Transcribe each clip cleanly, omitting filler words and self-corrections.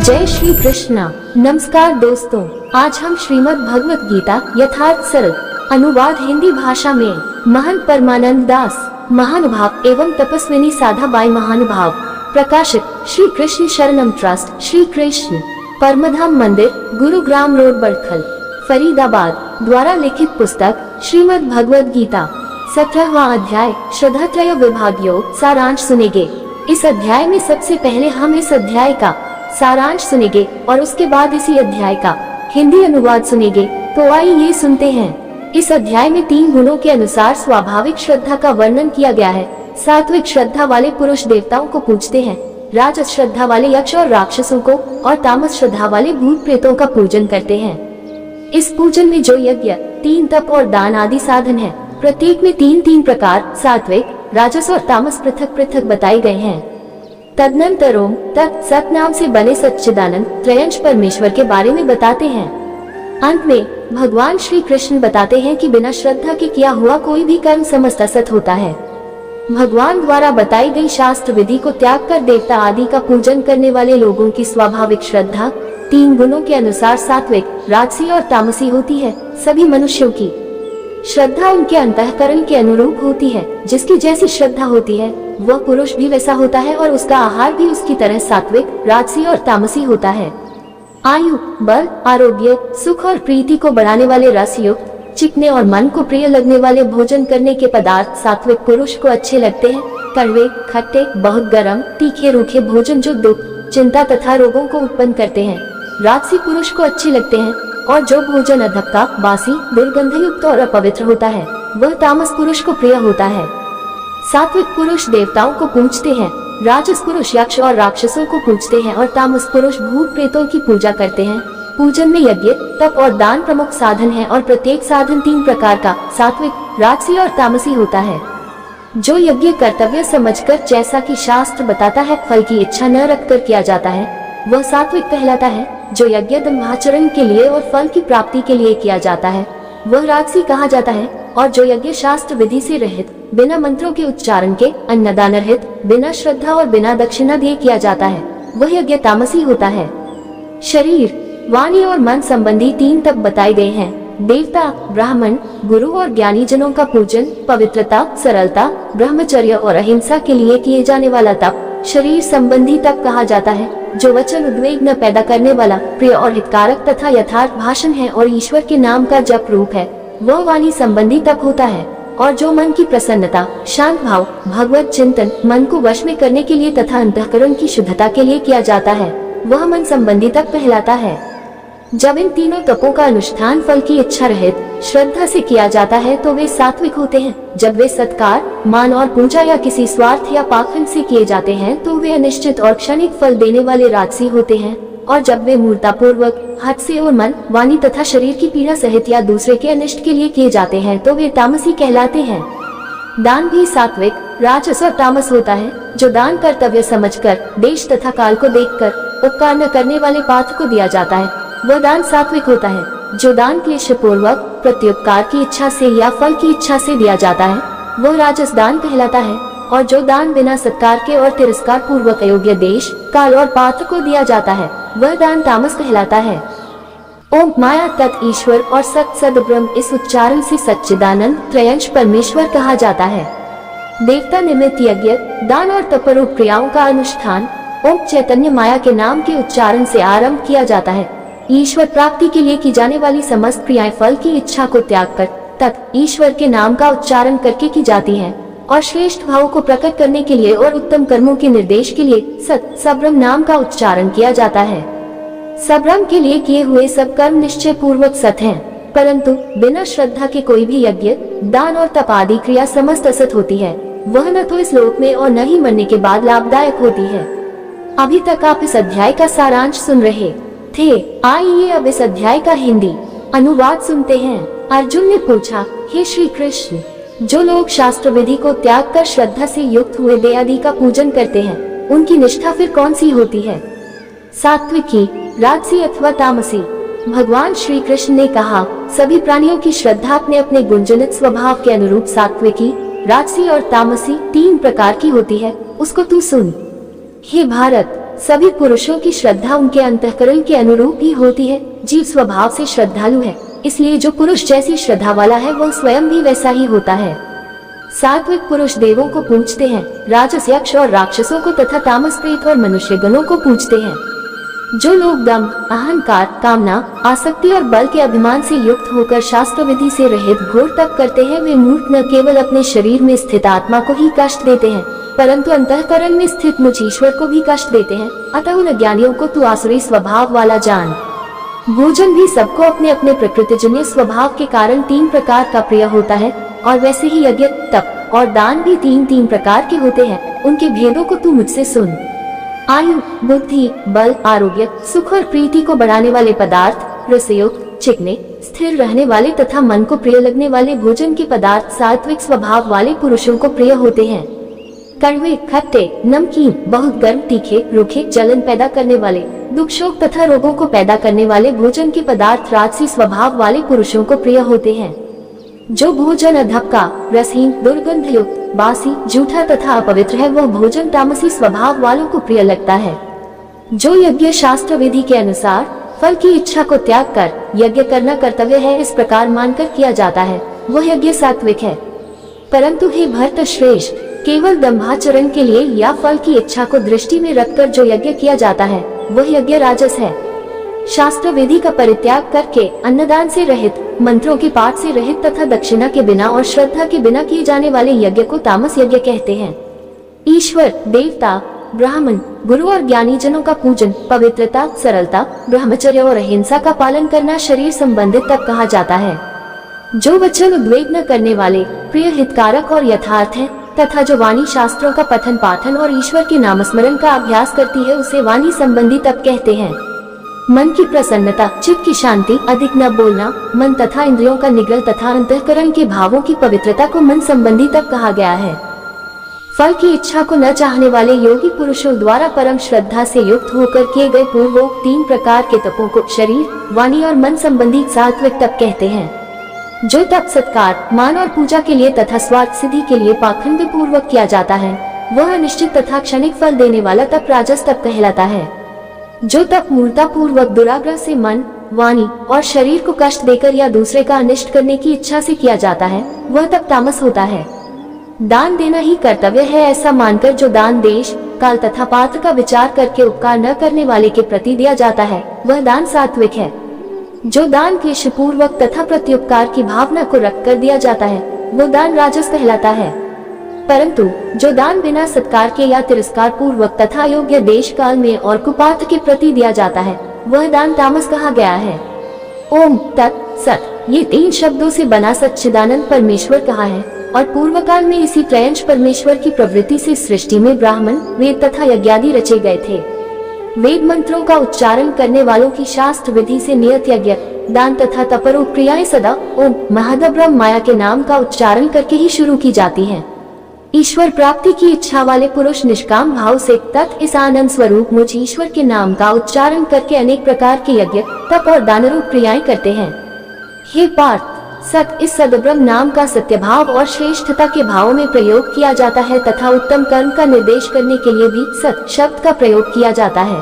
जय श्री कृष्णा। नमस्कार दोस्तों, आज हम श्रीमद् भगवत गीता यथार्थ सरल अनुवाद हिंदी भाषा में महंत परमानंद दास महानुभाव एवं तपस्विनी साधाबाई महानुभाव प्रकाशित श्री कृष्ण शरणम ट्रस्ट श्री कृष्ण परमधाम मंदिर गुरुग्राम रोड बड़खल फरीदाबाद द्वारा लिखित पुस्तक श्रीमद् भगवत गीता 17वां अध्याय श्रद्धात्रय विभाग योग सारांश सुनेंगे। इस अध्याय में सबसे पहले हम इस अध्याय का सारांश सुनेंगे और उसके बाद इसी अध्याय का हिंदी अनुवाद सुनेंगे। तो आइए सुनते हैं। इस अध्याय में 3 गुणों के अनुसार स्वाभाविक श्रद्धा का वर्णन किया गया है। सात्विक श्रद्धा वाले पुरुष देवताओं को पूजते हैं, राजस श्रद्धा वाले यक्ष और राक्षसों को और तामस श्रद्धा वाले भूत प्रेतों का पूजन करते हैं। इस पूजन में जो यज्ञ, 3 तप और दान आदि साधन है, प्रत्येक में 3 प्रकार सात्विक, राजस और तामस पृथक पृथक बताए गए हैं। तदनंतर ओम तत् सत नाम से बने सच्चिदानंद त्रयंश परमेश्वर के बारे में बताते हैं। अंत में भगवान श्री कृष्ण बताते हैं कि बिना श्रद्धा के किया हुआ कोई भी कर्म समस्त असत होता है। भगवान द्वारा बताई गई शास्त्र विधि को त्याग कर देवता आदि का पूजन करने वाले लोगों की स्वाभाविक श्रद्धा 3 गुणों के अनुसार सात्विक, राजसी और तामसी होती है। सभी मनुष्यों की श्रद्धा उनके अंतःकरण के अनुरूप होती है। जिसकी जैसी श्रद्धा होती है वह पुरुष भी वैसा होता है और उसका आहार भी उसकी तरह सात्विक, राजसी और तामसी होता है। आयु, बल, आरोग्य, सुख और प्रीति को बढ़ाने वाले रसयुक्त, चिकने और मन को प्रिय लगने वाले भोजन करने के पदार्थ सात्विक पुरुष को अच्छे लगते हैं। कड़वे, खट्टे, बहुत गर्म, तीखे, रूखे भोजन जो दुख, चिंता तथा रोगों को उत्पन्न करते हैं राजसी पुरुष को अच्छे लगते हैं। और जो भोजन अधक्का, बासी, दुर्गंधयुक्त और अपवित्र होता है वह तामस पुरुष को प्रिय होता है। सात्विक पुरुष देवताओं को पूजते हैं, राजस पुरुष यक्ष और राक्षसों को पूजते हैं और तामस पुरुष भूत प्रेतों की पूजा करते हैं। पूजन में यज्ञ, तप और दान प्रमुख साधन है और प्रत्येक साधन 3 प्रकार का सात्विक, राजसी और तामसी होता है। जो यज्ञ कर्तव्य समझकर जैसा कि शास्त्र बताता है फल की इच्छा न रखकर किया जाता है वह सात्विक कहलाता है। जो यज्ञ दम्भाचरण के लिए और फल की प्राप्ति के लिए किया जाता है वह राजसी कहा जाता है। और जो यज्ञ शास्त्र विधि से रहित, बिना मंत्रों के उच्चारण के, अन्नदान रहित, बिना श्रद्धा और बिना दक्षिणा दिए किया जाता है वह यज्ञ तामसी होता है। शरीर, वाणी और मन संबंधी 3 तप बताए गए हैं। देवता, ब्राह्मण, गुरु और ज्ञानी जनों का पूजन, पवित्रता, सरलता, ब्रह्मचर्य और अहिंसा के लिए किए जाने वाला तप शरीर संबंधी तप कहा जाता है। जो वचन उद्वेग न पैदा करने वाला, प्रिय और हितकारक तथा यथार्थ भाषण है और ईश्वर के नाम का जप रूप है वह वाणी संबंधी तप होता है। और जो मन की प्रसन्नता, शांत भाव, भगवत चिंतन, मन को वश में करने के लिए तथा अंतःकरण की शुद्धता के लिए किया जाता है वह मन संबंधी तप कहलाता है। जब इन 3 तपों का अनुष्ठान फल की इच्छा रहित श्रद्धा से किया जाता है तो वे सात्विक होते हैं। जब वे सत्कार, मान और पूजा या किसी स्वार्थ या पाखंड से किए जाते हैं तो वे अनिश्चित और क्षणिक फल देने वाले राजसी होते हैं। और जब वे मूर्तापूर्वक, हाथ से और मन, वाणी तथा शरीर की पीड़ा सहित या दूसरे के अनिष्ट के लिए किए जाते हैं तो वे तामसी कहलाते हैं। दान भी सात्विक, राजस और तामस होता है। जो दान कर्तव्य समझकर, देश तथा काल को देखकर उपकार न करने वाले पात्र को दिया जाता है वह दान सात्विक होता है। जो दान क्लेश पूर्वक, प्रत्युपकार की इच्छा से या फल की इच्छा से दिया जाता है वह राजस दान कहलाता है। और जो दान बिना सत्कार के और तिरस्कार पूर्वक अयोग्य देश, काल और पात्र को दिया जाता है वह दान तामस कहलाता है। ओम माया तत् ईश्वर और सत सद ब्रह्म, इस उच्चारण से सच्चिदानंद त्रयंश परमेश्वर कहा जाता है। देवता निमित्त यज्ञ, दान और तपरूप क्रियाओं का अनुष्ठान ओम चैतन्य माया के नाम के उच्चारण से आरंभ किया जाता है। ईश्वर प्राप्ति के लिए की जाने वाली समस्त क्रियाएं फल की इच्छा को त्याग कर तत् ईश्वर के नाम का उच्चारण करके की जाती हैं। और श्रेष्ठ भाव को प्रकट करने के लिए और उत्तम कर्मों के निर्देश के लिए सत सब्रह्म नाम का उच्चारण किया जाता है। सब्रह्म के लिए किए हुए सब कर्म निश्चय पूर्वक सत हैं, परंतु बिना श्रद्धा के कोई भी यज्ञ, दान और तप आदि क्रिया समस्त असत होती है। वह न तो इस लोक में और न ही मरने के बाद लाभदायक होती है। अभी तक आप इस अध्याय का सारांश सुन रहे थे। आइए अब इस अध्याय का हिंदी अनुवाद सुनते हैं। अर्जुन ने पूछा, हे श्री कृष्ण, जो लोग शास्त्र विधि को त्याग कर श्रद्धा से युक्त हुए देव आदि का पूजन करते हैं उनकी निष्ठा फिर कौन सी होती है, सात्विकी, राजसी अथवा तामसी? भगवान श्री कृष्ण ने कहा, सभी प्राणियों की श्रद्धा अपने अपने गुणजनित स्वभाव के अनुरूप सात्विकी, राजसी और तामसी 3 प्रकार की होती है। उसको तू सुन। हे भारत, सभी पुरुषों की श्रद्धा उनके अंतःकरण के अनुरूप ही होती है। जीव स्वभाव से श्रद्धालु है, इसलिए जो पुरुष जैसी श्रद्धा वाला है वह स्वयं भी वैसा ही होता है। सात्विक पुरुष देवों को पूजते हैं, राजस यक्ष और राक्षसों को तथा तामस प्रेत और मनुष्य गणों को पूजते हैं। जो लोग दम, अहंकार, कामना, आसक्ति और बल के अभिमान से युक्त होकर शास्त्र विधि से रहित घोर तप करते हैं, वे मूर्ख न केवल अपने शरीर में स्थित आत्मा को ही कष्ट देते हैं, परंतु अंतःकरण में स्थित मुझ ईश्वर को भी कष्ट देते हैं। अतः उन अज्ञानियों को तू आसुरी स्वभाव वाला जान। भोजन भी सबको अपने अपने प्रकृतिजन्य स्वभाव के कारण 3 प्रकार का प्रिय होता है, और वैसे ही यज्ञ, तप और दान भी 3 प्रकार के होते हैं। उनके भेदों को तू मुझसे सुन। आयु, बुद्धि, बल, आरोग्य, सुख और प्रीति को बढ़ाने वाले पदार्थ, रसयुक्त, चिकने, स्थिर रहने वाले तथा मन को प्रिय लगने वाले भोजन के पदार्थ सात्विक स्वभाव वाले पुरुषों को प्रिय होते हैं। कड़वे, खट्टे, नमकीन, बहुत गर्म, तीखे, रूखे, जलन पैदा करने वाले, दुख, शोक तथा रोगों को पैदा करने वाले भोजन के पदार्थ राजसी स्वभाव वाले पुरुषों को प्रिय होते हैं। जो भोजन अधक्का, रसहीन, दुर्गंध युक्त, बासी, झूठा तथा अपवित्र है, वह भोजन तामसी स्वभाव वालों को प्रिय लगता है। जो यज्ञ शास्त्र विधि के अनुसार फल की इच्छा को त्याग कर यज्ञ करना कर्तव्य है, इस प्रकार मानकर किया जाता है, वह यज्ञ सात्विक है। परंतु हे भरत श्रेष्ठ, केवल दंभाचरण के लिए या फल की इच्छा को दृष्टि में रखकर जो यज्ञ किया जाता है, वह यज्ञ राजस है। शास्त्र विधि का परित्याग करके अन्नदान से रहित, मंत्रों के पाठ से रहित तथा दक्षिणा के बिना और श्रद्धा के बिना किए जाने वाले यज्ञ को तामस यज्ञ कहते हैं। ईश्वर, देवता, ब्राह्मण, गुरु और ज्ञानी जनों का पूजन, पवित्रता, सरलता, ब्रह्मचर्य और अहिंसा का पालन करना शरीर संबंधित तप कहा जाता है। जो वचन उद्वेग न करने वाले, प्रिय, हितकारक और यथार्थ है, तथा जो वाणी शास्त्रों का पठन पाठन और ईश्वर के नामस्मरण का अभ्यास करती है, उसे वाणी संबंधी तप कहते हैं। मन की प्रसन्नता, चित्त की शांति, अधिक न बोलना, मन तथा इंद्रियों का निग्रह तथा अंतःकरण के भावों की पवित्रता को मन संबंधी तप कहा गया है। फल की इच्छा को न चाहने वाले योगी पुरुषों द्वारा परम श्रद्धा से युक्त होकर किए गए पूर्वोक्त 3 प्रकार के तपों को शरीर, वाणी और मन संबंधी सात्विक तप कहते हैं। जो तप सत्कार, मान और पूजा के लिए तथा स्वार्थ सिद्धि के लिए पाखंड पूर्वक किया जाता है, वह अनिश्चित तथा क्षणिक फल देने वाला तप राजस तप कहलाता है। जो तप मूर्ता पूर्वक दुराग्रह से मन, वाणी और शरीर को कष्ट देकर या दूसरे का अनिष्ट करने की इच्छा से किया जाता है, वह तप तामस होता है। दान देना ही कर्तव्य है ऐसा मानकर जो दान देश, काल तथा पात्र का विचार करके उपकार न करने वाले के प्रति दिया जाता है, वह दान सात्विक है। जो दान क्लेश पूर्वक तथा प्रत्युपकार की भावना को रखकर दिया जाता है, वो दान राजस कहलाता है। परंतु जो दान बिना सत्कार के या तिरस्कार पूर्वक तथा योग्य देश काल में और कुपात्र के प्रति दिया जाता है, वह दान तामस कहा गया है। ओम तत् सत, ये 3 शब्दों से बना सच्चिदानंद परमेश्वर कहा है, और पूर्व काल में इसी त्रयंश परमेश्वर की प्रवृत्ति से सृष्टि में ब्राह्मण, वेद तथा यज्ञादि रचे गए थे। वेद मंत्रों का उच्चारण करने वालों की शास्त्र विधि से नियत यज्ञ, दान तथा तपरोक्त क्रियाएं सदा ओम महदब्रह्म माया के नाम का उच्चारण करके ही शुरू की जाती हैं। ईश्वर प्राप्ति की इच्छा वाले पुरुष निष्काम भाव से तत् इस आनंद स्वरूप मुझ ईश्वर के नाम का उच्चारण करके अनेक प्रकार के यज्ञ, तप और दान रूप क्रियाएं करते हैं। हे पार्थ, सत इस सदब्रह्म नाम का सत्य भाव और श्रेष्ठता के भावों में प्रयोग किया जाता है तथा उत्तम कर्म का निर्देश करने के लिए भी सत शब्द का प्रयोग किया जाता है।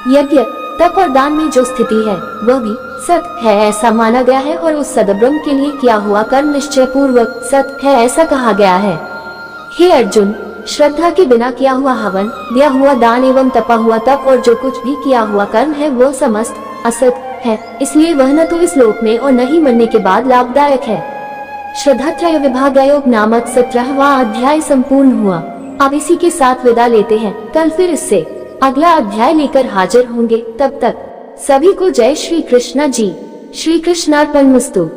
यज्ञ, तप और दान में जो स्थिति है वह भी सत है ऐसा माना गया है, और उस सदब्रह्म के लिए किया हुआ कर्म निश्चय पूर्वक सत है ऐसा कहा गया है। हे अर्जुन, श्रद्धा के बिना किया हुआ हवन, दिया हुआ दान एवं तपा हुआ तप और जो कुछ भी किया हुआ कर्म है वो समस्त असत है, इसलिए वह न तो इस लोक में और न ही मरने के बाद लाभदायक है। श्रद्धात्रय विभागयोग नामक 17वां अध्याय संपूर्ण हुआ। अब इसी के साथ विदा लेते हैं। कल फिर इससे अगला अध्याय लेकर हाजिर होंगे। तब तक सभी को जय श्री कृष्णा जी। श्री कृष्णार्पणमस्तु।